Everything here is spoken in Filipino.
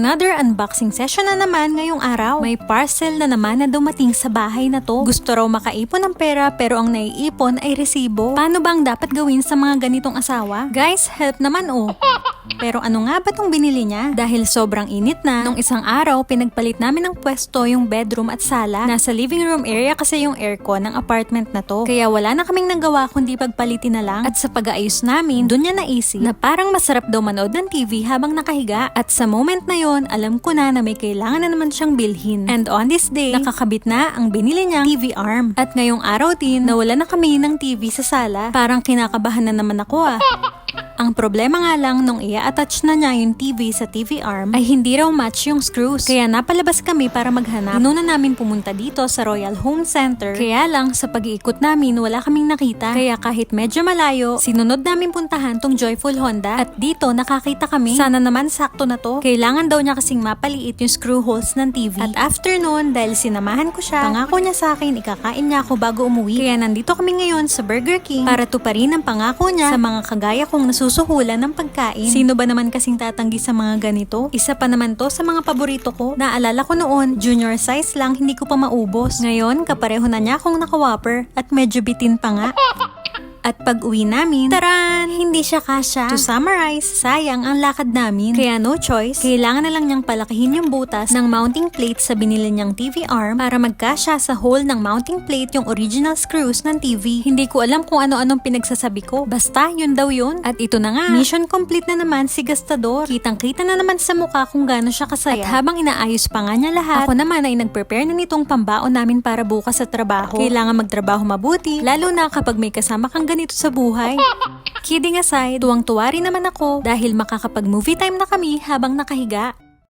Another unboxing session na naman ngayong araw. May parcel na naman na dumating sa bahay na to. Gusto raw makaipon ng pera pero ang naiipon ay resibo. Paano bang dapat gawin sa mga ganitong asawa? Guys, help naman oh. Pero ano nga ba tong binili niya? Dahil sobrang init na, nung isang araw pinagpalit namin ng pwesto yung bedroom at sala. Nasa living room area kasi yung aircon ng apartment na to. Kaya wala na kaming nagawa kundi pagpalitin na lang. At sa pag-aayos namin, dun niya naisip na parang masarap daw manood ng TV habang nakahiga. At sa moment na yon, alam ko na may kailangan na naman siyang bilhin. And on this day, nakakabit na ang binili niyang TV arm. At ngayong araw din, nawala na kami ng TV sa sala. Parang kinakabahan na naman ako ah. Ang problema nga lang nung i-attach na niya yung TV sa TV arm ay hindi raw match yung screws. Kaya napalabas kami para maghanap. Inuna namin pumunta dito sa Royal Home Center. Kaya lang sa pag-iikot namin wala kaming nakita. Kaya kahit medyo malayo, sinunod namin puntahan tong Joyful Honda. At dito nakakita kami. Sana naman sakto na to. Kailangan daw niya kasing mapaliit yung screw holes ng TV. At after nun, dahil sinamahan ko siya, pangako niya sa akin ikakain niya ako bago umuwi. Kaya nandito kami ngayon sa Burger King para tuparin ang pangako niya sa mga kagaya kong nasusuhulan ng pagkain. Sino ba naman kasing tatanggi sa mga ganito? Isa pa naman to sa mga paborito ko. Naalala ko noon, junior size lang, hindi ko pa maubos. Ngayon, kapareho na niya akong naka-whopper at medyo bitin pa nga. At pag uwi namin, taran! Hindi siya kasya. To summarize, sayang ang lakad namin. Kaya no choice, kailangan na lang niyang palakihin yung butas ng mounting plate sa binili niyang TV arm para magkasya sa hole ng mounting plate yung original screws ng TV. Hindi ko alam kung ano-anong pinagsasabi ko. Basta, yun daw yun. At ito na nga, mission complete na naman si Gastador. Kitang-kita na naman sa mukha kung gaano siya kasaya. At habang inaayos pa nga niya lahat, ako naman ay nag-prepare na nitong pambaon namin para bukas sa trabaho. Kailangan magtrabaho mabuti, lalo na kapag may kasama kang ganito sa buhay. Kidding aside, tuwang-tuwa rin naman ako dahil makakapag-movie time na kami habang nakahiga.